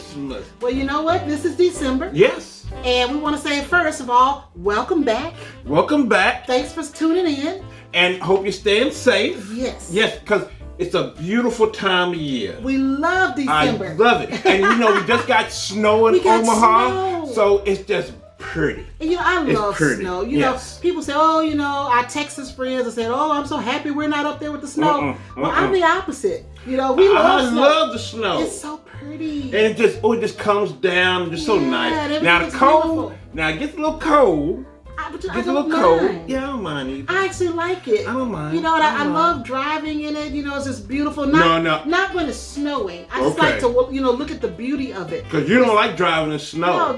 Christmas. Well, you know what? This is December. Yes. And we want to say, first of all, welcome back. Welcome back. Thanks for tuning in. And hope you're staying safe. Yes. Yes, because it's a beautiful time of year. We love December. I love it. And we just got snow in Omaha. Snow. So it's just pretty. And I love snow. Yes. People say, our Texas friends have said, I'm so happy we're not up there with the snow. Well, I'm the opposite. We love snow. I love the snow. It's so pretty. And it just comes down. Just so nice. Now the cold. Now it gets a little cold. I don't mind. Yeah, I don't mind either. I actually like it. I don't mind. And I love driving in it. It's just beautiful. Not when it's snowing. I just like to, look at the beauty of it. Because you don't like driving in snow.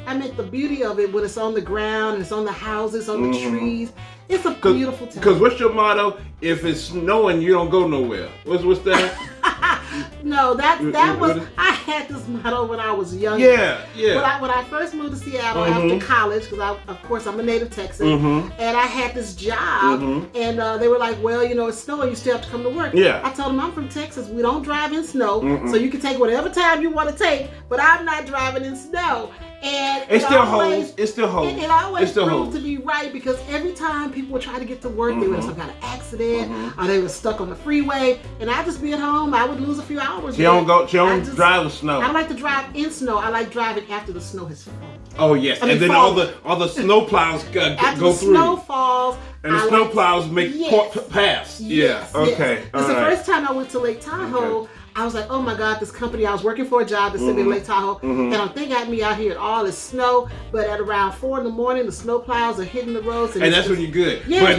I meant the beauty of it when it's on the ground and it's on the houses, on the trees. It's a beautiful time. Because what's your motto? If it's snowing, you don't go nowhere. What's that? No, that was, I had this motto when I was younger. Yeah. When I first moved to Seattle after college, because of course I'm a native Texan, and I had this job, and they were like, well, it's snowing, you still have to come to work. Yeah. I told them I'm from Texas, we don't drive in snow, so you can take whatever time you want to take, but I'm not driving in snow. And it still holds. It still holds. It always proved to be right, because every time people would try to get to work, they were in some kind of accident, or they were stuck on the freeway, and I'd just be at home. I would lose a few hours. She don't drive in snow. I like to drive in snow. I like driving after the snow has fallen. Oh yes, and then all the snow plows go through. After the snow falls, and the snow plows make pass. Yes, okay. It's the first time I went to Lake Tahoe. I was like, oh my God, this company, I was working for a job that's in Lake Tahoe, and they got me out here at all this snow, but at around 4 a.m, the snow plows are hitting the roads. And that's when you're good. Yeah,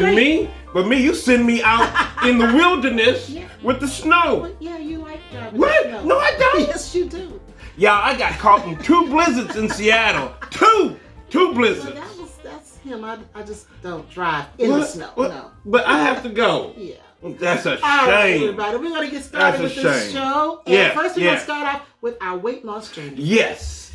but me, you send me out in the wilderness with the snow. Well, yeah, you like driving. What? No, I don't. Yes, you do. Yeah, I got caught in 2 blizzards in Seattle. Two blizzards. Well, that's him. I just don't drive in the snow. No. But I have to go. Yeah. That's a shame. All right, everybody. We're going to get started with this show. And first we're going to start off with our weight loss journey. Yes.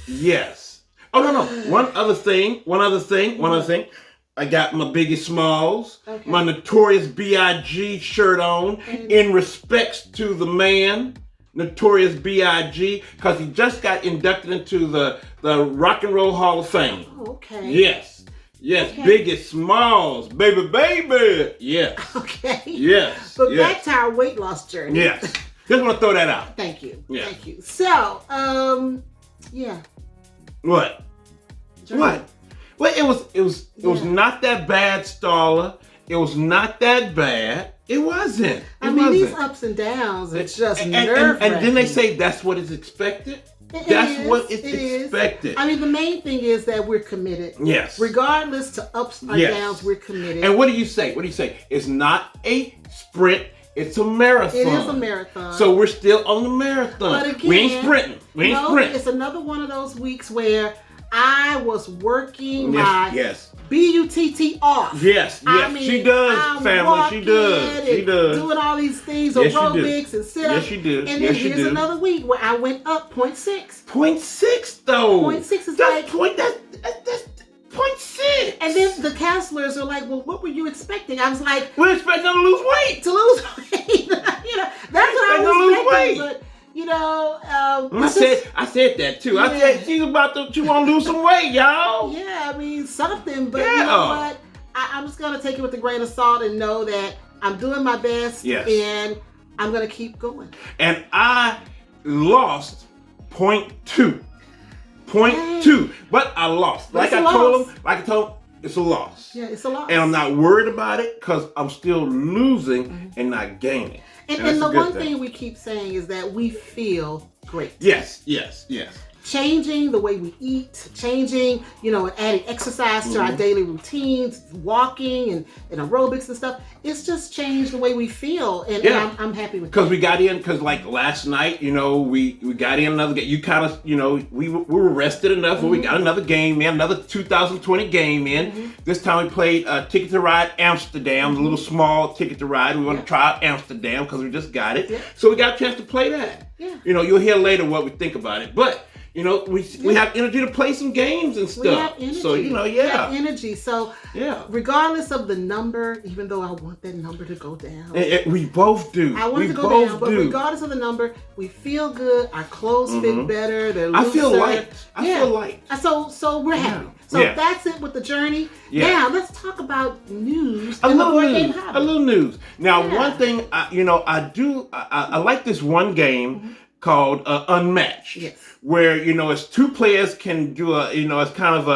Oh, no. One other thing. I got my Biggie Smalls, my Notorious B.I.G. shirt on, in respects to the man, Notorious B.I.G., because he just got inducted into the Rock and Roll Hall of Fame. Oh, okay. Yes, Biggie Smalls, baby. Yes. Okay. Yes. But back to our weight loss journey. Yes. Just want to throw that out. Thank you. Yeah. Thank you. So, What? Journey. What? Well, it was not that bad, Starla. It was not that bad. It wasn't. These ups and downs, it's just nerve-wracking. And then they say that's what is expected. That's what is expected. The main thing is that we're committed. Yes. Regardless to ups or downs, we're committed. And what do you say? It's not a sprint. It's a marathon. It is a marathon. So we're still on the marathon. But again, we ain't sprinting. It's another one of those weeks where I was working my BUTT off. Yes. She does, family. She does. Doing all these things, aerobics and sit-ups. Yes, she does. And then here's another week where I went up 0.6. 0.6 though. 0.6 is that's 0.6. And then the counselors are like, well, what were you expecting? I was like, we're expecting to lose weight. That's what I was expecting. But I said that too. I said she want to lose some weight, y'all. Yeah, something. But you know what? I'm just gonna take it with a grain of salt and know that I'm doing my best. Yes. And I'm gonna keep going. And I lost 0.2. 0.2. But I lost. Like I told him, it's a loss. Yeah, it's a loss. And I'm not worried about it because I'm still losing and not gaining. And the one thing we keep saying is that we feel great. Yes. Changing the way we eat, changing, and adding exercise to our daily routines, walking and aerobics and stuff. It's just changed the way we feel, and I'm happy with it. Because like last night, we got in another game. You kind of, we were rested enough where we got another game in, another 2020 game in. This time we played Ticket to Ride Amsterdam, a little small Ticket to Ride. We want to try out Amsterdam because we just got it. Yeah. So we got a chance to play that. Yeah. You'll hear later what we think about it. But You know, we have energy to play some games and stuff. We have energy. So, you know, We have energy. So, yeah. Regardless of the number, even though I want that number to go down. We both do. I want it to go down, but regardless of the number, we feel good. Our clothes fit better. They're looser. I feel light. I feel light. So we're happy. So that's it with the journey. Yeah. Now let's talk about news. A little news. Now, one thing, I like this one game called Unmatched. Yes. Where, you know, it's two players can do it's kind of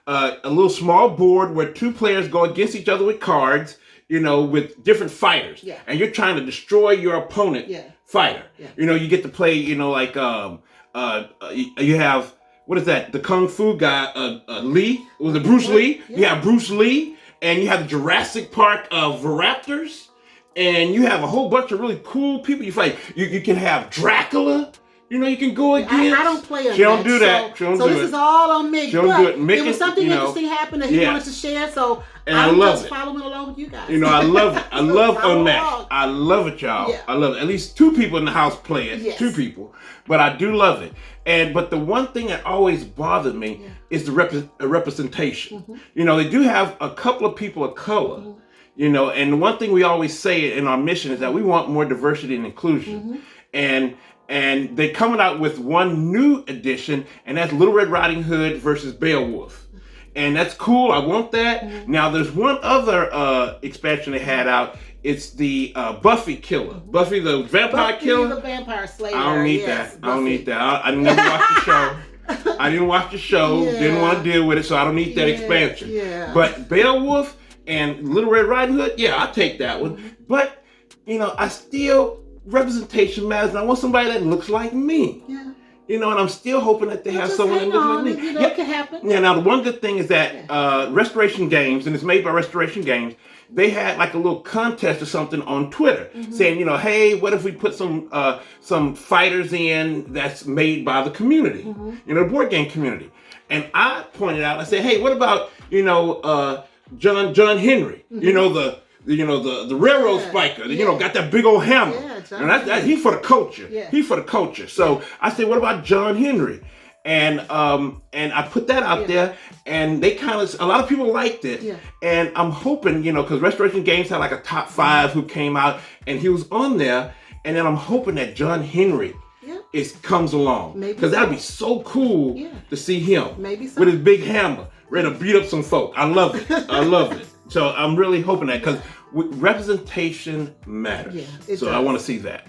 a little small board where two players go against each other with cards, you know, with different fighters. Yeah. And you're trying to destroy your opponent fighter. Yeah. You know, you get to play, you know, like you have, what is that? The Kung Fu guy, Lee. Was it Bruce Lee? Yeah. You have Bruce Lee, and you have the Jurassic Park Velociraptors, and you have a whole bunch of really cool people you fight. You can have Dracula. You know, you can go against. I don't play on She don't do that. She don't do it. So this is all on Mick. She don't do it. Mick, it was something interesting happened that he wanted to share. So I'm just following along with you guys. You know, I love it. I love Unmatched. I love it, y'all. Yeah. I love it. At least two people in the house play it. Yes. 2 people. But I do love it. But the one thing that always bothered me is the representation. You know, they do have a couple of people of color. You know, and the one thing we always say in our mission is that we want more diversity and inclusion. And they're coming out with one new edition, and that's Little Red Riding Hood versus Beowulf. And that's cool. I want that. Now, there's one other expansion they had out. It's the Buffy killer. Buffy the Vampire Killer. Buffy the Vampire Slayer. I don't need that. I don't need that. I never watched the show. I didn't watch the show. Didn't want to deal with it, so I don't need that expansion. But Beowulf and Little Red Riding Hood, I'll take that one. But, you know, representation matters, and I want somebody that looks like me. Yeah. You know, and I'm still hoping that they have someone that looks like me. You know, it can happen. Yeah, now the one good thing is that Restoration Games, and it's made by Restoration Games, they had like a little contest or something on Twitter saying, you know, hey, what if we put some fighters in that's made by the community, you know, the board game community. And I pointed out, I said, hey, what about, you know, John Henry, you know, the railroad spiker, you know, got that big old hammer. And he's for the culture. He's for the culture. So I said, what about John Henry? And I put that out there, and they a lot of people liked it. And I'm hoping, you know, because Restoration Games had like a top 5 who came out, and he was on there. And then I'm hoping that John Henry comes along, because that'd be so cool to see him with his big hammer ready to beat up some folk. I love it. I love it. So I'm really hoping that, because representation matters. So I want to see that.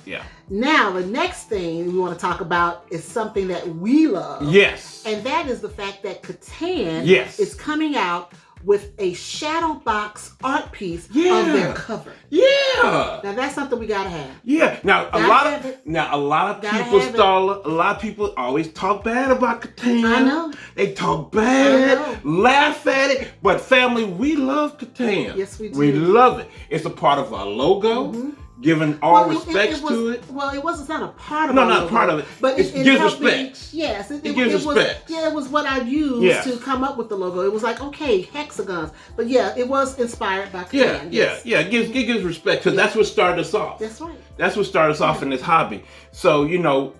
Now, the next thing we want to talk about is something that we love. Yes. And that is the fact that Catan is coming out with a shadow box art piece of their cover. Yeah. Now that's something we gotta have. Yeah. Now a lot of people, Starla, a lot of people always talk bad about Catan. I know. They talk bad, laugh at it, but family, we love Catan. Yes, we do. We love it. It's a part of our logo. Giving all respects to it. Well, it's not a part of it. No, not part of it. But it gives respects. Yes. It gives respect. It was what I used to come up with the logo. It was like, okay, hexagons. But it was inspired by Catan. It gives respect, because that's what started us off. That's right. That's what started us off in this hobby. So, you know,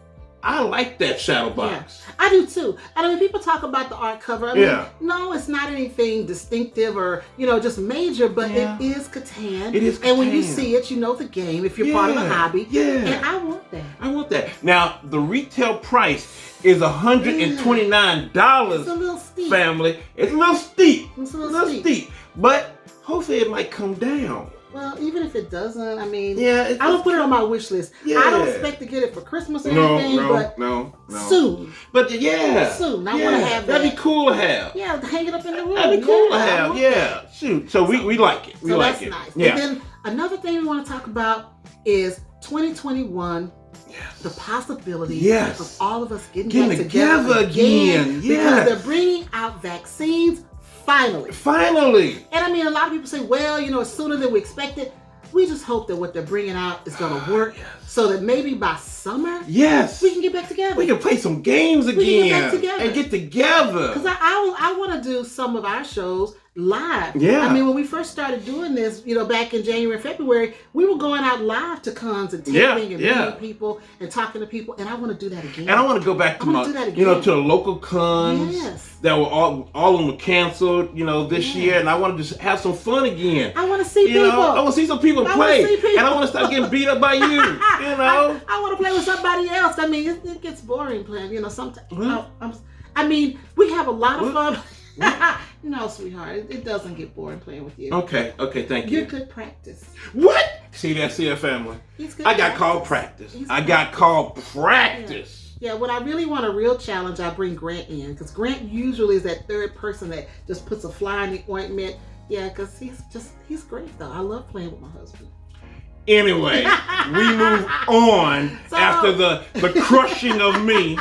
I like that shadow box. I do too. And when people talk about the art cover, I mean, no, it's not anything distinctive or, you know, just major, but it is Catan. It is Catan. And when you see it, you know the game if you're part of the hobby. And I want that. I want that. Now, the retail price is $129. It's a little steep. Family. It's a little steep. It's a little steep. But hopefully it might come down. Well, even if it doesn't, I mean, I don't put it on my wish list. I don't expect to get it for Christmas or anything, but soon. But soon. I want to have that. That'd be cool to have. Yeah, hang it up in the room. That'd be cool to have. Shoot. So we like it. We like it. That's nice. And then another thing we want to talk about is 2021. The possibility of all of us getting back together again. Because they're bringing out vaccines. Finally. And I mean, a lot of people say, well, you know, it's sooner than we expected. We just hope that what they're bringing out is going to work so that maybe by summer, yes, we can get back together. We can play some games again. We can get back together. And get together. Because I want to do some of our shows live. Yeah. I mean, when we first started doing this, back in January and February, we were going out live to cons and taping and meeting people and talking to people, and I want to do that again. And I want to go back to to the local cons that were all of them were canceled, this year, and I want to just have some fun again. I want to see people. I want to see some people play, and I want to start getting beat up by you. I want to play with somebody else. I mean, it gets boring playing. Sometimes. I mean, we have a lot of fun. No, sweetheart, it doesn't get boring playing with you. Okay, thank you. You're good practice. What? See that family? I got called practice. Yeah, when I really want a real challenge, I bring Grant in, because Grant usually is that third person that just puts a fly in the ointment. Yeah, because he's great though. I love playing with my husband. Anyway, we move on after the crushing of me.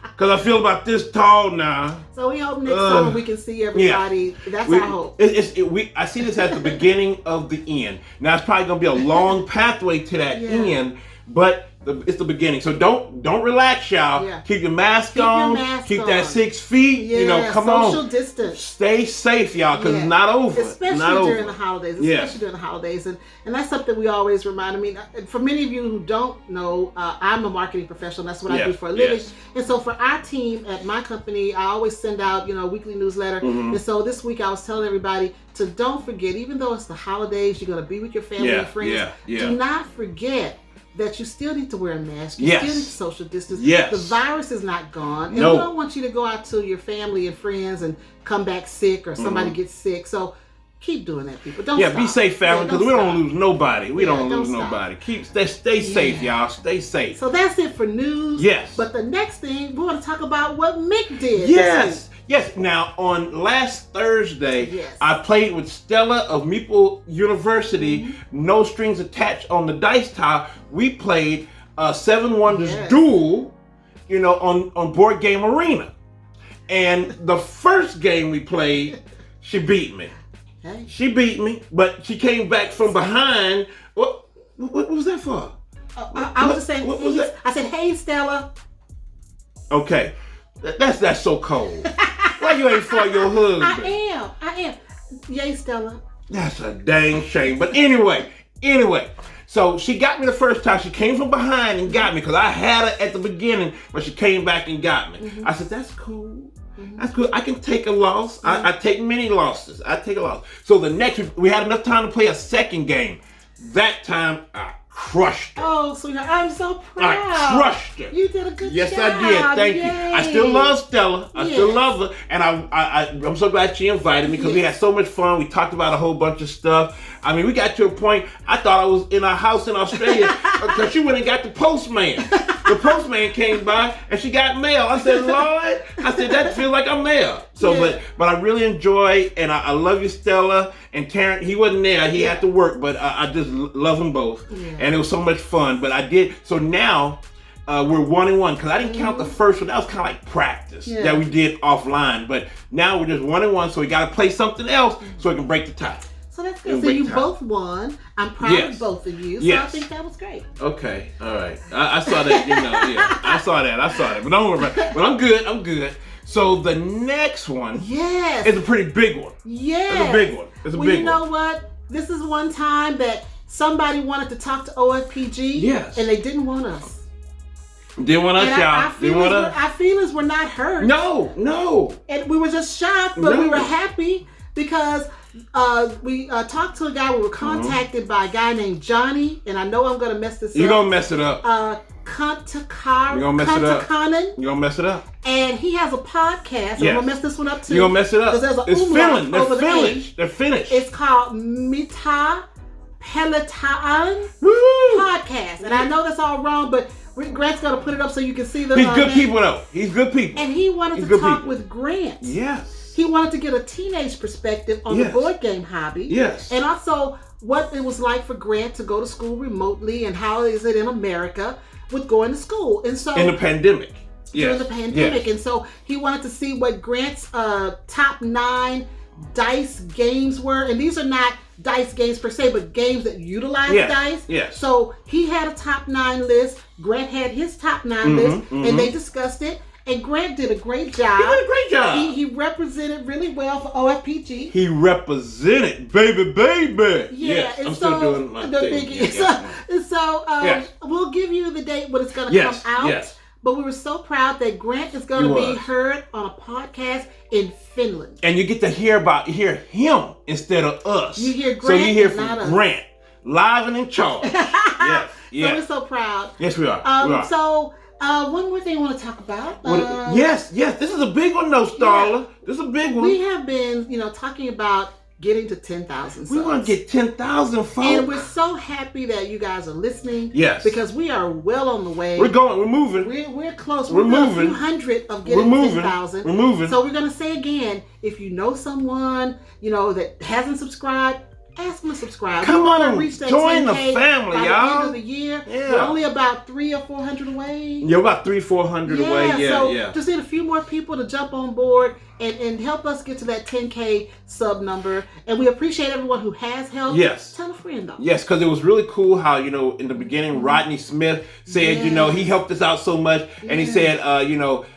Because I feel about this tall now. So we hope next summer we can see everybody. Yeah. That's our hope. I see this as the beginning of the end. Now it's probably going to be a long pathway to that end, but it's the beginning. So don't relax, y'all. Yeah. Keep your mask on. Keep that 6 feet. Yeah, come on. Social distance. Stay safe, y'all, because it's not over. Especially during the holidays. And that's something we always remind. I mean, for many of you who don't know, I'm a marketing professional. That's what I do for a living. Yes. And so for our team at my company, I always send out, weekly newsletter. Mm-hmm. And so this week I was telling everybody to don't forget, even though it's the holidays, you're going to be with your family and friends. Do not forget that you still need to wear a mask. You still need to social distance. Yes. The virus is not gone. And we don't want you to go out to your family and friends and come back sick or somebody gets sick. So keep doing that, people. Don't stop. Be safe, family, because we don't lose nobody. We don't lose nobody. Stay safe, y'all. Stay safe. So that's it for news. Yes. But the next thing, we want to talk about what Mick did. Yes. Now, on last Thursday, I played with Stella of Meeple University, no strings attached on the dice tile. We played Seven Wonders Duel, on Board Game Arena. And the first game we played, she beat me. Hey. She beat me, but she came back from behind. What was that for? I was just saying, what was that? I said, hey, Stella. Okay. That's so cold. Why you ain't for your husband? I am. Yay, Stella. That's a dang shame. But anyway. So she got me the first time. She came from behind and got me because I had her at the beginning, but she came back and got me. Mm-hmm. I said, that's cool. Mm-hmm. That's cool. I can take a loss. Mm-hmm. I take many losses. I take a loss. So the next, we had enough time to play a second game. That time, I crushed her. Oh, sweetheart, I'm so proud. I crushed her. You did a good job. Yes, I did. Thank you. I still love Stella. I still love her. And I'm so glad she invited me because we had so much fun. We talked about a whole bunch of stuff. I mean, we got to a point, I thought I was in our house in Australia because she went and got the postman. The postman came by and she got mail. I said, Lord, that feels like I'm mail. So, but I really enjoy, and I love you, Stella. And Terrence, he wasn't there. He had to work, but I just love them both. Yeah. And it was so much fun. But I did. So now we're 1-1 because I didn't count the first one. That was kind of like practice that we did offline. But now we're just 1-1. So we got to play something else so we can break the tie. So that's good. So you both won. I'm proud of both of you. So I think that was great. Okay. All right. I saw that. I saw that. But don't worry about it. But I'm good. So the next one is a pretty big one. Yes. It's a big one. You know what? This is one time that somebody wanted to talk to OFPG. Yes. And they didn't want us. Didn't want us, y'all. Our feelings were not hurt. No. And we were just shocked, but we were happy because we talked to a guy. We were contacted by a guy named Johnny, and I know I'm going to mess this up. You're going to mess it up. You're gonna mess it up. And he has a podcast. I'm gonna mess this one up too. You're gonna mess it up. Because there's an They're finished. It's called Mita Peloton Podcast. And I know that's all wrong, but Grant's gonna put it up so you can see the. He's good people though. He's good people. And he wanted to talk with Grant. Yes. He wanted to get a teenage perspective on the board game hobby. Yes. And also what it was like for Grant to go to school remotely and how is it in America with going to school. And so in the pandemic. During the pandemic. And so he wanted to see what Grant's top 9 dice games were. And these are not dice games per se, but games that utilize dice. Yes. So he had a top 9 list. Grant had his top 9 list, and they discussed it. And Grant did a great job. He did a great job. He represented really well for OFPG. He represented, baby. Yeah, yes, and I'm so still doing my thing. So we'll give you the date when it's going to come out. Yes. But we were so proud that Grant is going to be heard on a podcast in Finland. And you get to hear him instead of us. You hear Grant, so you hear not from us. Grant, live and in charge. Yes. So we're so proud. Yes, we are. So one more thing I want to talk about. Yes. This is a big one, though, Starla. This is a big one. We have been, talking about getting to 10,000 subs. We want to get 10,000 folks. And we're so happy that you guys are listening. Yes. Because we are well on the way. We're moving. We're close. We're moving. A few hundred of getting 10,000. We're moving. So we're going to say again, if you know someone, that hasn't subscribed, ask them to subscribe. Come on, reach that join the 10K family, by y'all. the end of the year. Yeah. We're only about 300 or 400 away. You're about 300-400 away. So just need a few more people to jump on board and help us get to that 10K sub number. And we appreciate everyone who has helped. Yes. Tell a friend, though. Yes, because it was really cool how, in the beginning, Rodney Smith said, he helped us out so much. And he said,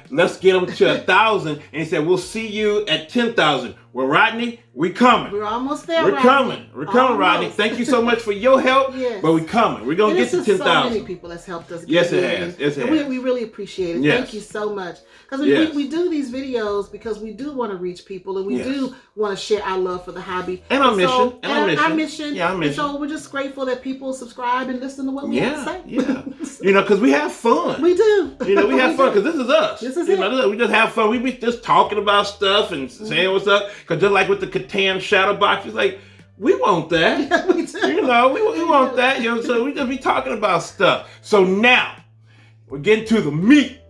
let's get them to 1,000. And he said, we'll see you at 10,000. Well, Rodney, we coming. We're almost there, We're coming. We're coming, Rodney. Almost. Thank you so much for your help. Yes. But we're coming. We're going to get to 10,000. So many people that's helped us. Yes, it has. Yes, it has. We really appreciate it. Yes. Thank you so much. Because we do these videos because we do want to reach people and we do want to share our love for the hobby. And our mission. Our mission. Yeah, our mission. And so we're just grateful that people subscribe and listen to what we have to say. Yeah. Because we have fun. We do. We have fun because this is us. This is it. We just have fun. We be just talking about stuff and saying what's up. Because just like with the Catan shadow box, it's like, we want that. Yeah, we do. We want that. So we just be talking about stuff. So now, we're getting to the meat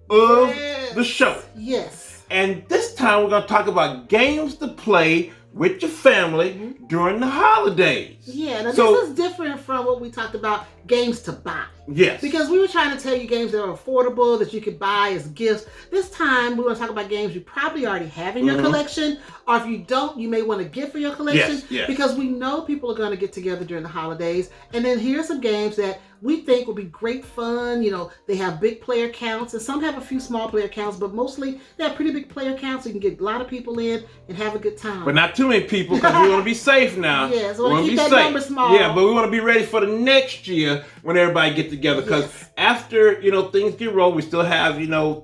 of the show. Yes. And this time we're going to talk about games to play with your family during the holidays. Yeah, now this is different from what we talked about, games to buy. Yes. Because we were trying to tell you games that are affordable, that you could buy as gifts. This time, we want to talk about games you probably already have in your collection, or if you don't, you may want to get for your collection. Yes. Because we know people are going to get together during the holidays. And then here's some games that we think will be great fun. They have big player counts, and some have a few small player counts, but mostly they have pretty big player counts, so you can get a lot of people in and have a good time. But not too many people, because we want to be safe now. Yes, we want to keep that number small. Yeah, but we want to be ready for the next year when everybody gets together, because after things get rolled, we still have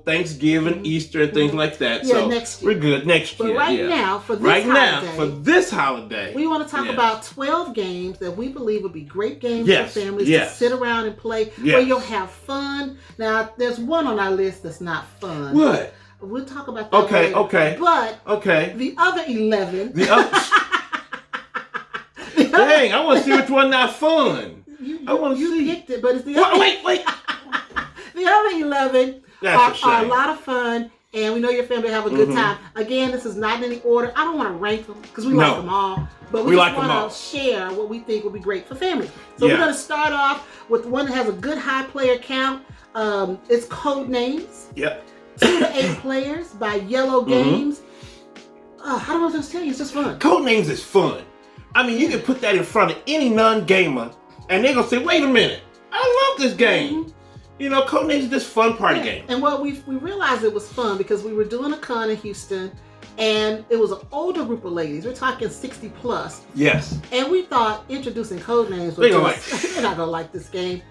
Thanksgiving, Easter, and things like that. Yeah, so next year. We're good next year. But right now, for this holiday, we want to talk about 12 games that we believe would be great games for families to sit around and play, where you'll have fun. Now, there's one on our list that's not fun. What? We'll talk about that later. Okay. But the other 11. Dang, I want to see which one not fun. I want to see. You picked it, but it's the other. Wait. The other 11 are a lot of fun, and we know your family will have a good time. Again, this is not in any order. I don't want to rank them because we like them all, but we just want to share what we think will be great for families. So we're going to start off with one that has a good high player count. It's Code Names. Yep. 2 to 8 players by Yellow Games. I don't know what to tell you. It's just fun. Code Names is fun. I mean, you can put that in front of any non-gamer, and they're going to say, wait a minute, I love this game. Code Names is this fun party game. And we realized it was fun because we were doing a con in Houston, and it was an older group of ladies. We're talking 60 plus. Yes. And we thought introducing Code Names was they're not going to like this game.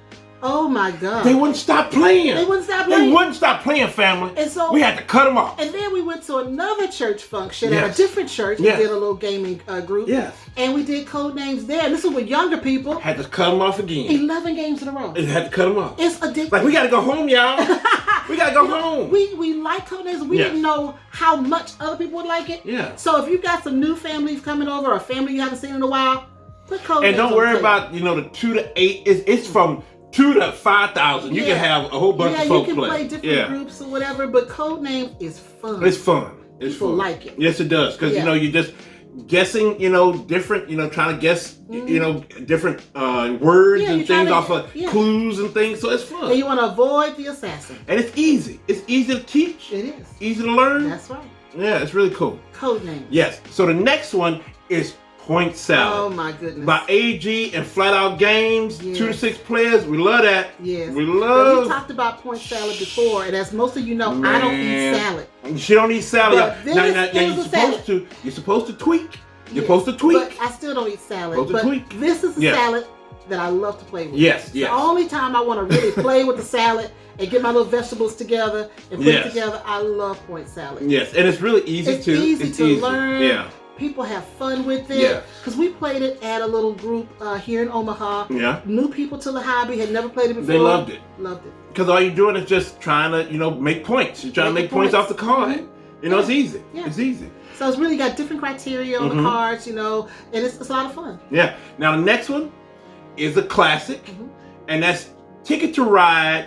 Oh my God. They wouldn't stop playing. Family. And so we had to cut them off. And then we went to another church function at a different church. We did a little gaming group. Yes. And we did Code Names there. And this was with younger people. Had to cut them off again. 11 games in a row. It had to cut them off. It's addictive. Like, we got to go home, y'all. We got to go home. We like Code Names. We didn't know how much other people would like it. Yeah. So if you've got some new families coming over, or a family you haven't seen in a while, put Code Names. And don't worry about, the 2 to 8. It's from 2 to 5,000. You can have a whole bunch of folk play. You can play different groups or whatever, but Code Names is fun. It's fun. People like it. Yes, it does. Because, you're just guessing, different, trying to guess, different words and things off of clues and things. So it's fun. And you want to avoid the assassin. And it's easy. It's easy to teach. It is. Easy to learn. That's right. Yeah, it's really cool. Code Names. Yes. So the next one is Point Salad. Oh my goodness. By AG and Flat Out Games, Yes. 2 to 6 players. We love that. Yes. We love. Now, we talked about Point Salad before, and as most of you know, I don't eat salad. She don't eat salad. But this now is you're a supposed salad. to. You're supposed to tweak. You're Yes. supposed to tweak. But I still don't eat salad. Supposed to But tweak. this is a Yeah. salad that I love to play with. Yes, It's yes. the only time I want to really play with the salad and get my little vegetables together and put Yes. it together. I love Point Salad. Yes, and it's really easy It's to. easy it's to easy. learn. Yeah. People have fun with it. Yeah. Because we played it at a little group here in Omaha. Yeah. New people to the hobby, had never played it before. They loved it. Loved it. Because all you're doing is just trying to, make points. You're trying to make points off the card. Mhm. It's easy. Yeah. It's easy. So it's really got different criteria on the cards, and it's a lot of fun. Yeah. Now the next one is a classic, Mhm. and that's Ticket to Ride.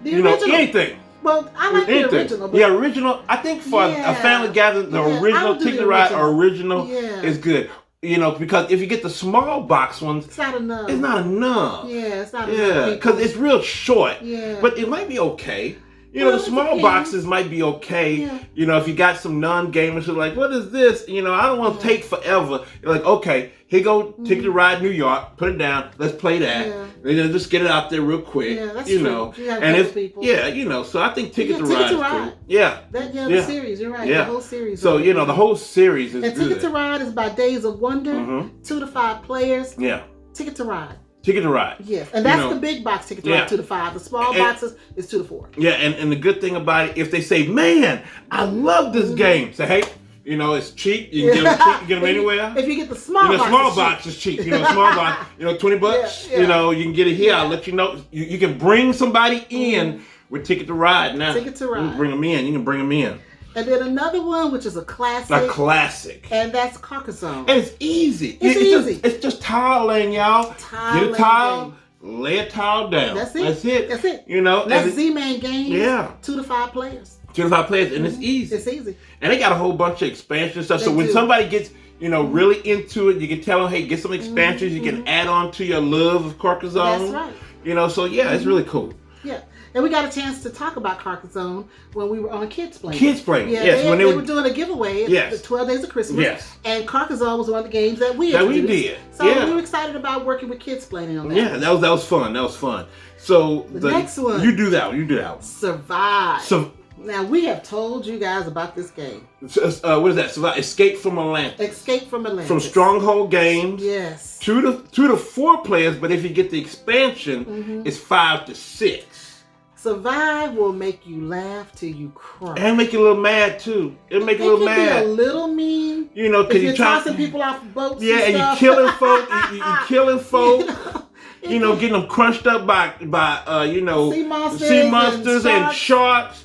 The original. Anything. Well, I like Anything. the original. But Yeah, original. I think for Yeah. a family gathering, the Yeah, original I'll do Ticket the to Ride original. original Yeah. is good. Because if you get the small box ones, it's not enough. it's not enough. Yeah, it's not Yeah, enough. because it's real short. Yeah. But it might be okay. Well, The it small depends. boxes might be okay. Yeah. If you got some non-gamers who are like, what is this? I don't want to take forever. You're like, okay, here go Ticket to Ride New York. Put it down. Let's play that. Yeah. Just get it out there real quick. Yeah, that's you true. know. You gotta And go it's with people. So I think Ticket to Ticket Ride to is Ride. cool. Yeah. The Yeah. series, you're right. Yeah. The whole series. So, the whole series is And good. Ticket to Ride is by Days of Wonder, Mhm. 2 to 5 players. Yeah. Ticket to Ride. Ticket to Ride. Yes, and that's You know, the big box Ticket to yeah. Ride, 2 to 5. The small And- boxes is 2 to 4. Yeah, and the good thing about it, if they say, man, I love this game. Say, hey, it's cheap. You can get them cheap. You get them anywhere. If you get the small box, Small it's box is cheap. Small box, $20. Yeah, yeah. You can get it here. Yeah. I'll let you know. You can bring somebody in with Ticket to Ride now. Ticket to Ride. You can bring them in. You can bring them in. And then another one, which is a classic. A classic. And that's Carcassonne. And it's easy. It's easy. It's just tile laying, y'all. Tile Get a tile, laying lay a tile down. That's it. That's it. That's it. And That's it's Z-Man games. Yeah. 2 to 5 players. 2 to 5 players, and it's easy. It's easy. And they got a whole bunch of expansion stuff. So They when do. somebody gets, really into it, you can tell them, hey, get some expansions. You can add on to your love of Carcassonne. That's right. So yeah, it's really cool. Yeah. And we got a chance to talk about Carcassonne when we were on Kids Playing. Kids Playing, Yeah, yes. they were doing a giveaway at Yes. the 12 Days of Christmas. Yes. And Carcassonne was one of the games that we That we introduced. did. So Yeah. we were excited about working with Kids Playing on that. Yeah, that was fun. That was fun. So The next one. You do that one. You do that one. Survive. So Now, we have told you guys about this game. what is that? Survive. Escape from Atlantis. Escape from Atlantis. From Stronghold Games. Yes. 2 to 4 players, but if you get the expansion, it's 5 to 6. Survive will make you laugh till you cry. And make you a little mad too. It'll make you a little It can mad. be a little mean. Because If you're tossing people off boats. Yeah, and stuff. you're killing folk. You're killing folk. You know, Getting them crunched up by sea monsters and sharks. sharks.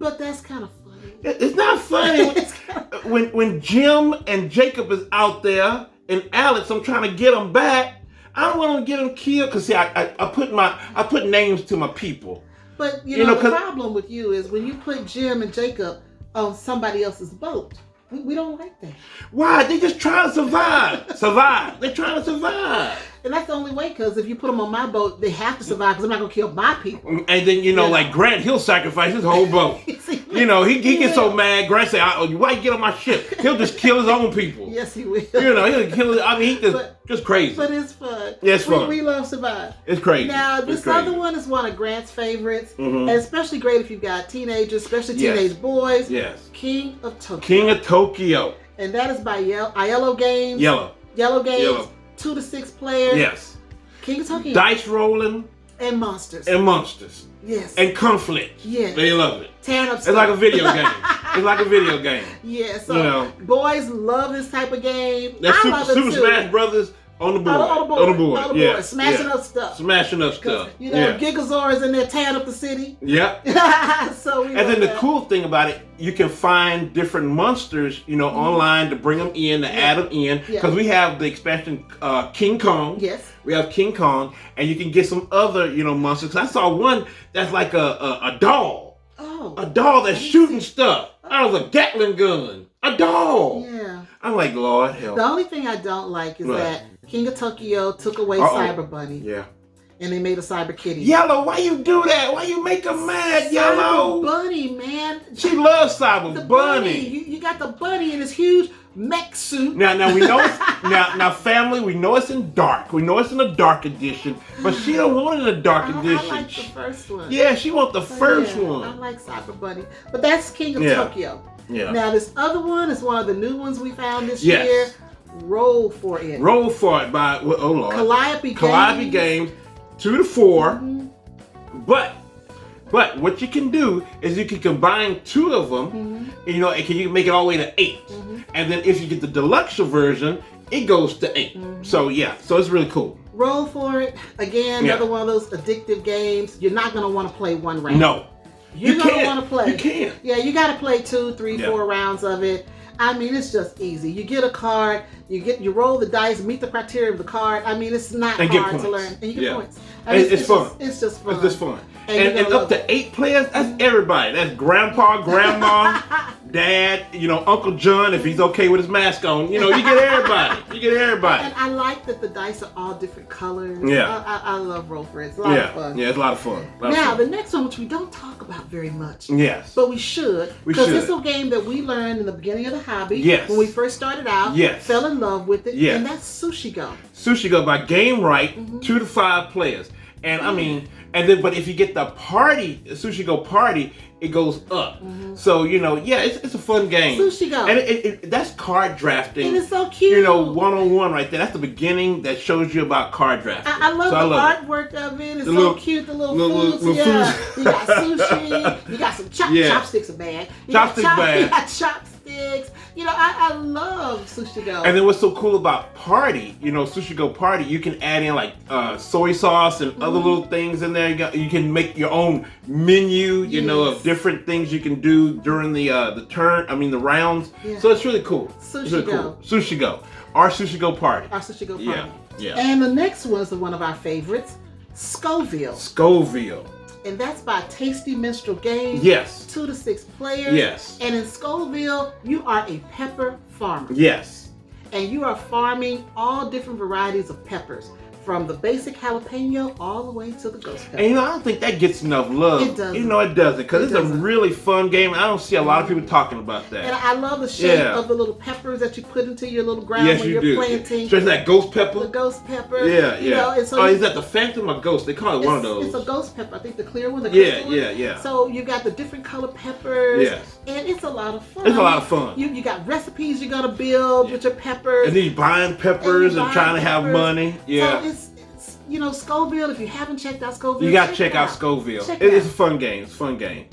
But that's kind of funny. It's not funny It's kinda- when Jim and Jacob is out there and Alex. I'm trying to get them back. I don't want to get them killed because see, I put names to my people. But You know, the 'cause- problem with you is when you put Jim and Jacob on somebody else's boat, we don't like that. Why? They just trying to survive. Survive. They're trying to survive. And that's the only way, because if you put them on my boat, they have to survive because I'm not going to kill my people. And then, like Grant, he'll sacrifice his whole boat. See, He gets so mad. Grant say, why you get on my ship? He'll just kill his own people. Yes, he will. He'll kill his, he just crazy. But it's fun. Yeah, it's fun. We love Survive. It's crazy. Now, It's this crazy. other one is one of Grant's favorites, Mhm. and especially great if you've got teenagers, especially Yes. teenage boys. Yes. King of Tokyo. King of Tokyo. And that is by Aiello Games. Yellow. Yellow Games. Yellow. 2 to 6 players. Yes. King of Tokyo. Dice rolling And monsters. and monsters. Yes. And conflict. Yes. They love it. Tearing up It's stuff. like a video game. It's like a video game. Yeah, so You know. boys love this type of game. That's I love Super it too. Smash Brothers on the board. On the board. Yeah. Smashing yeah. up stuff. Smashing up stuff. Yeah. Gigazor is in there tearing up the city. Yeah. So we And love then the that. cool thing about it, you can find different monsters, online to bring them in, to add them in. Because we have the expansion King Kong. Yes. We have King Kong, and you can get some other, monsters. I saw one that's like a doll. Oh. A doll that's shooting stuff. That was a Gatling gun. A doll. Yeah. I'm like, Lord help. The only thing I don't like is Right. that King of Tokyo took away Uh-oh. Cyber Bunny, Yeah. and they made a Cyber Kitty. Yellow, why you do that? Why you make her mad, Cyber Yellow? Bunny, man. She loves Cyber The Bunny. You got the bunny and it's huge, mech suit. Now we know it's, now family, we know it's in dark. We know it's in a dark edition, but she don't want it in a dark edition. I like the first one. Yeah, she wants the first one. I like Cyber Bunny, but that's King of Tokyo. Yeah. Now this other one is one of the new ones we found this year. Roll for It. Roll for It by Calliope Games, 2 to 4. But what you can do is you can combine 2 of them, and, you can make it all the way to 8. And then if you get the deluxe version, it goes to 8. So it's really cool. Roll for It, again, another one of those addictive games. You're not going to want to play one round. No. You're going to want to play. You can't. Yeah, you got to play 2, 3, 4 rounds of it. I mean, it's just easy. You get a card, you roll the dice, meet the criteria of the card. I mean, it's not hard to learn. And you get points. I mean, it's fun. It's just fun. It's just fun. And up to 8 players, that's everybody. That's grandpa, grandma, dad, Uncle John, if he's okay with his mask on. You get everybody. You get everybody. And I like that the dice are all different colors. Yeah. I love Roll for It. It's a lot of fun. Yeah, it's a lot of fun. Now, the next one, which we don't talk about very much. Yes. But we should. Because it's a game that we learned in the beginning of the hobby. Yes. When we first started out. Yes. Fell in love with it. Yes. And that's Sushi Go. Sushi Go by Game Right, 2 to 5 players. And I mean, but if you get the party, Sushi Go Party, it goes up. So, it's a fun game. Sushi Go. And that's card drafting. And it's so cute. One-on-one right there. That's the beginning that shows you about card drafting. I love the artwork of it. It's so cute. The little foods. You got sushi. You got some chopsticks are bad. You got chopsticks. I love Sushi Go. And then what's so cool about Party, Sushi Go Party, you can add in like soy sauce and other little things in there. You can make your own menu, of different things you can do during the rounds. Yeah. So it's really cool. Sushi Go. Sushi Go. Our Sushi Go Party. Our Sushi Go Party. Yeah. And the next one is one of our favorites, Scoville. Scoville. And that's by Tasty Minstrel Games. Yes. 2 to 6 players. Yes. And in Scoville, you are a pepper farmer. Yes. And you are farming all different varieties of peppers, from the basic jalapeno all the way to the ghost pepper. And I don't think that gets enough love. It doesn't. It doesn't, because it's a really fun game. I don't see a lot of people talking about that. And I love the shape of the little peppers that you put into your little ground when you're planting. Just that ghost pepper. The ghost pepper. Yeah. And so is that the phantom or ghost? They call it one of those. It's a ghost pepper. I think the clear one. The crystal one. Yeah. So you got the different color peppers. Yes. And it's a lot of fun. It's a lot of fun. You got recipes you're gonna build with your peppers. And then you're buying peppers and trying to have money. Yeah. So it's Scoville. If you haven't checked out Scoville, you gotta check out Scoville. It's a fun game. It's a fun game.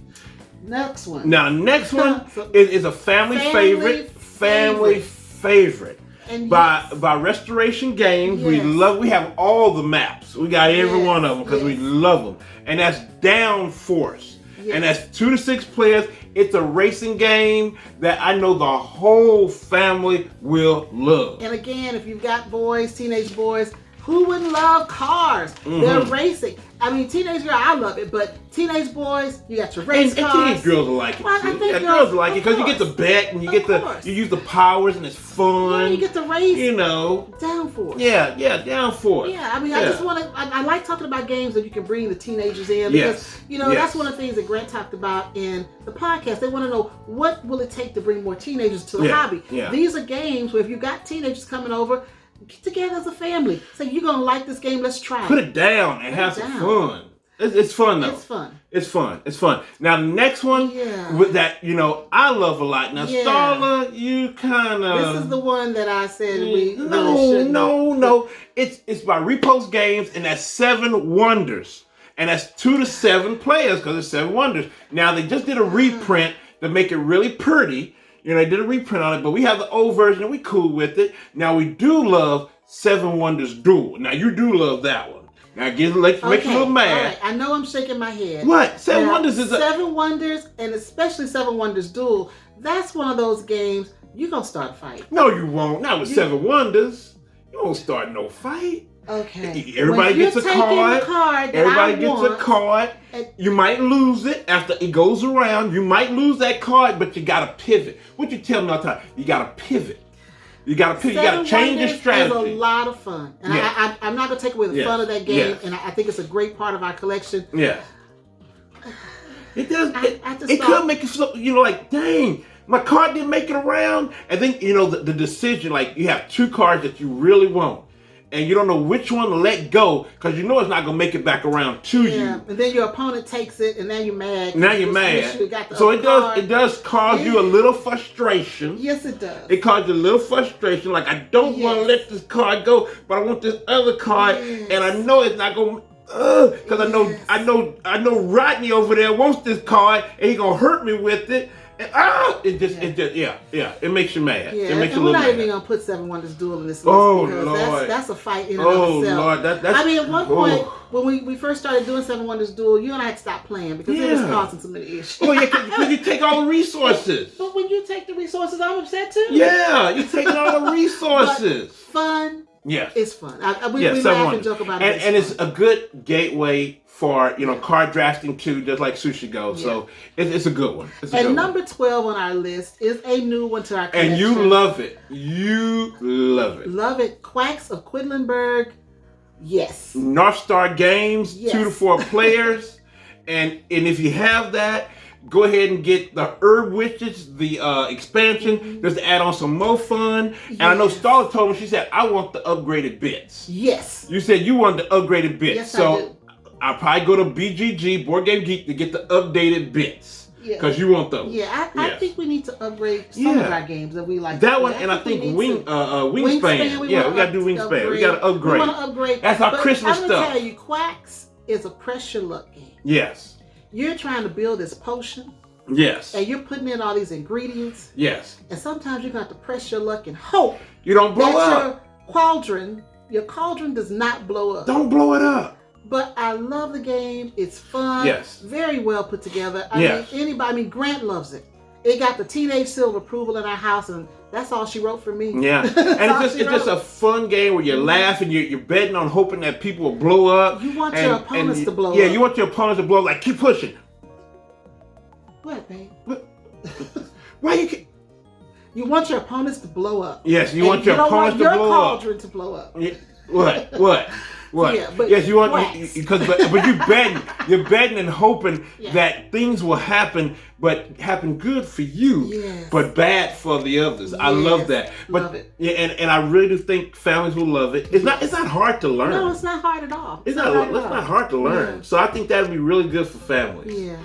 Next one. Now, next one is a family favorite. Family favorite. And by Restoration Games. Yes. We have all the maps. We got every one of them because we love them. And that's Down Force. Yes. And that's 2 to 6 players. It's a racing game that I know the whole family will love. And again, if you've got teenage boys, who wouldn't love cars? They're racing. I mean, teenage girl, I love it, but teenage boys, you got your race cars. And teenage girls will like it. Well, I think girls will like it because you get to bet and you use the powers and it's fun. Yeah, you get to race. Down Force. Yeah, Down Force. Yeah, I mean, I just want to. I like talking about games that you can bring the teenagers in because that's one of the things that Grant talked about in the podcast. They want to know what will it take to bring more teenagers to the hobby. Yeah. These are games where if you got teenagers coming over, get together as a family. Say, you're going to like this game, let's try it. Put it down and have some fun. It's fun, though. It's fun. It's fun. Now, the next one with that, I love a lot. Now, Starla, you kind of... This is the one that I said No. It's by Repost Games, and that's 7 Wonders. And that's 2 to 7 players, because it's 7 Wonders. Now, they just did a reprint to make it really pretty. They did a reprint on it, but we have the old version and we cool with it. Now, we do love 7 Wonders Duel. Now, you do love that one. Now, make you a little mad. All right. I know I'm shaking my head. What? 7 Wonders is 7 Wonders, and especially 7 Wonders Duel, that's one of those games you're going to start a fight. No, you won't. Not with 7 Wonders. You won't start no fight. Okay. Everybody gets a card. Everybody gets a card. You might lose it after it goes around. You might lose that card, but you gotta pivot. What you tell me all the time? You gotta pivot. You gotta pivot. You gotta change your strategy. It's a lot of fun, and I'm not gonna take away the fun of that game. And I think it's a great part of our collection. Yeah. It does. It could make you like, dang. my card didn't make it around. And then, the decision, like you have 2 cards that you really want. And you don't know which one to let go because you know it's not going to make it back around to you. And then your opponent takes it and now you're mad. Now you're mad. So it does cause you a little frustration. Yes, it does. It causes you a little frustration. Like, I don't want to let this card go, but I want this other card. And I know it's not going to, because I know Rodney over there wants this card and he's going to hurt me with it. And, it makes you mad. Yeah, it makes you and we're not mad. even gonna put 7 Wonders Duel in this list because Lord. That's a fight in and of itself. Lord, I mean, at one point when we first started doing 7 Wonders Duel, you and I had to stop playing because it was causing some issues. Oh yeah, because you take all the resources. But when you take the resources, I'm upset too. Yeah, you're taking all the resources. Fun. Yes, it's fun. We laugh and joke about it. And it's a good gateway for card drafting too, just like Sushi Go. So it's a good one. And number 12 on our list is a new one to our collection. And you love it. You love it. Love it. Quacks of Quidditch. Yes. North Star Games, 2 to 4 players, and if you have that, go ahead and get the Herb Witches, the expansion, just to add on some more fun. And I know Starla told me, she said, I want the upgraded bits. Yes. You said you wanted the upgraded bits. Yes, so I do. I'll probably go to BGG, Board Game Geek, to get the updated bits. Because you want those. Yeah, I think we need to upgrade some of our games that we like. That one, and I think Wingspan. We got to do Wingspan. We got to upgrade. We want to upgrade. That's our Christmas stuff. I'm going to tell you, Quacks is a pressure luck game. Yes. You're trying to build this potion. Yes. And you're putting in all these ingredients. Yes. And sometimes you're going to have to press your luck and hope you don't blow up. Your cauldron does not blow up. Don't blow it up. But I love the game. It's fun. Yes. Very well put together. I mean, Grant loves it. It got the teenage seal of approval in our house, and that's all she wrote for me. Yeah. And it's just a fun game where you laugh and you're betting on hoping that people will blow up. You want your opponents to blow up. Yeah, you want your opponents to blow up. Like, keep pushing. What, babe? Why you? You want your opponents to blow up. Yes, you want your opponents to blow up. Your cauldron to blow up. Yeah. What? Yeah, but yes, you want but you're betting and hoping that things will happen, but happen good for you, but bad for the others. I love that. Love it. Yeah, and I really do think families will love it. It's not hard to learn. No, it's not hard at all. It's not hard to learn. So I think that would be really good for families. Yeah.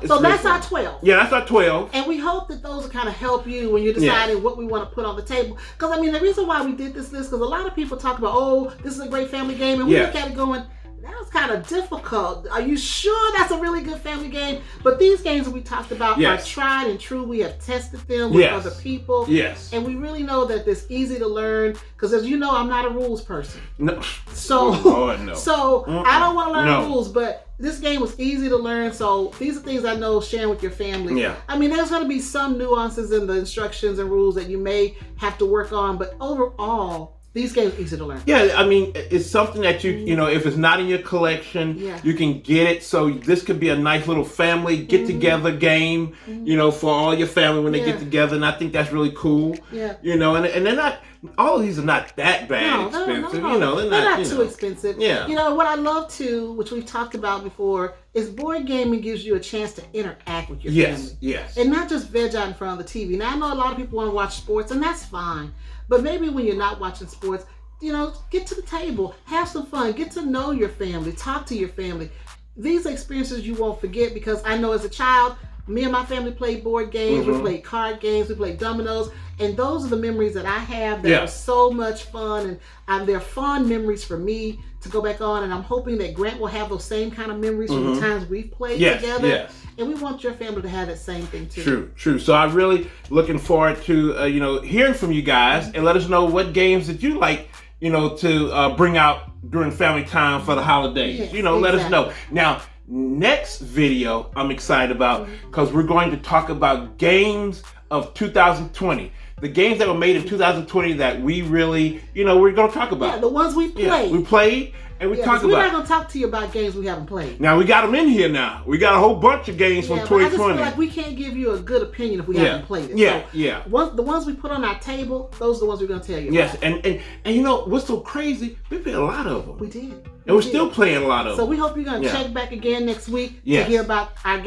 So that's our 12. Yeah, that's our 12. And we hope that those will kind of help you when you're deciding what we want to put on the table. Because I mean, the reason why we did this list, because a lot of people talk about, oh, this is a great family game, and we look at it going, that was kind of difficult. Are you sure that's a really good family game? But these games that we talked about are tried and true. We have tested them with other people. Yes. And we really know that it's easy to learn. Because as you know, I'm not a rules person. No. So, no. So I don't want to learn rules, but this game was easy to learn. So these are things I know sharing with your family. Yeah. I mean, there's going to be some nuances in the instructions and rules that you may have to work on. But overall, these games are easy to learn. Yeah, I mean, it's something that if it's not in your collection, you can get it. So this could be a nice little family get-together game, for all your family when they get together. And I think that's really cool. Yeah. And they're not, all of these are not that bad expensive. No. They're not too expensive. Yeah. What I love too, which we've talked about before, is board gaming gives you a chance to interact with your family. Yes. And not just veg out in front of the TV. Now, I know a lot of people want to watch sports, and that's fine. But maybe when you're not watching sports, get to the table, have some fun, get to know your family, talk to your family. These experiences you won't forget, because I know as a child, me and my family played board games, we played card games, we played dominoes, and those are the memories that I have that are so much fun, and they're fond memories for me to go back on, and I'm hoping that Grant will have those same kind of memories from the times we've played together. Yes. And we want your family to have that same thing too. True. So I'm really looking forward to hearing from you guys and let us know what games that you like, to bring out during family time for the holidays. Yes, let us know. Now, next video I'm excited about, because we're going to talk about games of 2020. The games that were made in 2020 that we really, we're going to talk about. Yeah, the ones we played. Yeah, we played and we talked about. We're not going to talk to you about games we haven't played. Now, we got them in here now. We got a whole bunch of games from 2020. I just feel like we can't give you a good opinion if we haven't played it. The ones we put on our table, those are the ones we're going to tell you about. And what's so crazy? We played a lot of them. We did. And we're still playing a lot of them. So we hope you're going to check back again next week to hear about our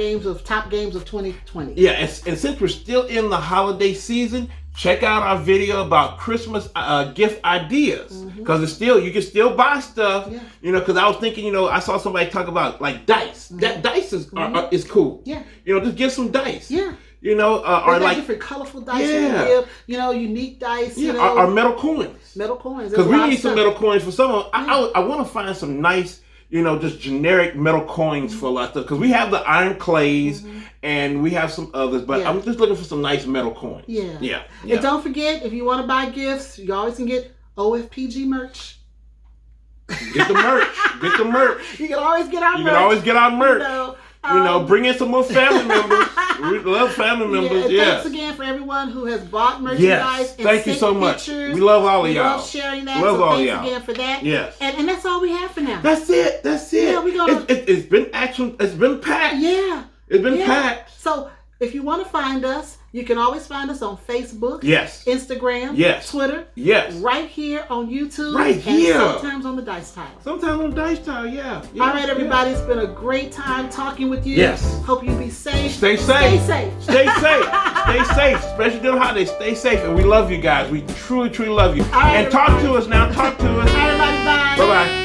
top games of 2020. Yeah, and since we're still in the holiday season, check out our video about Christmas gift ideas, because it's still, you can still buy stuff. You know, because I was thinking, you know, I saw somebody talk about like dice. That dice is cool. Yeah. You know, just give some dice. Yeah. You know, or like different colorful dice you can give. You know, unique dice. Yeah. You know, or metal coins. Metal coins. Because we need some metal coins for some of them. I want to find some nice, you know, just generic metal coins for a lot of stuff. Because we have the iron clays and we have some others, but I'm just looking for some nice metal coins. Yeah. And don't forget, if you want to buy gifts, you always can get OFPG merch. Get the merch. Get the merch. You can always get our merch. You can always get our merch. You know, bring in some more family members. We love family members. Thanks again for everyone who has bought merchandise. Yes. And Thank you so much. Pictures. We love all of y'all. We love sharing that. Love so all thanks y'all. again for that. Yes. And that's all we have for now. That's it. Yeah, we're gonna... It's been action. It's been packed. Yeah. It's been packed. So if you want to find us, you can always find us on Facebook. Yes. Instagram. Yes. Twitter. Yes. Right here on YouTube. Right here. And sometimes on the Dice Tile. Sometimes on the Dice Tile, yeah. All right, everybody. It's been a great time talking with you. Yes. Hope you be safe. Stay safe. Stay safe. Stay safe. Stay safe. Especially during the holidays. Stay safe. And we love you guys. We truly, truly love you. All right, and talk to us now. Talk to us. All right, everybody. Bye. Bye-bye.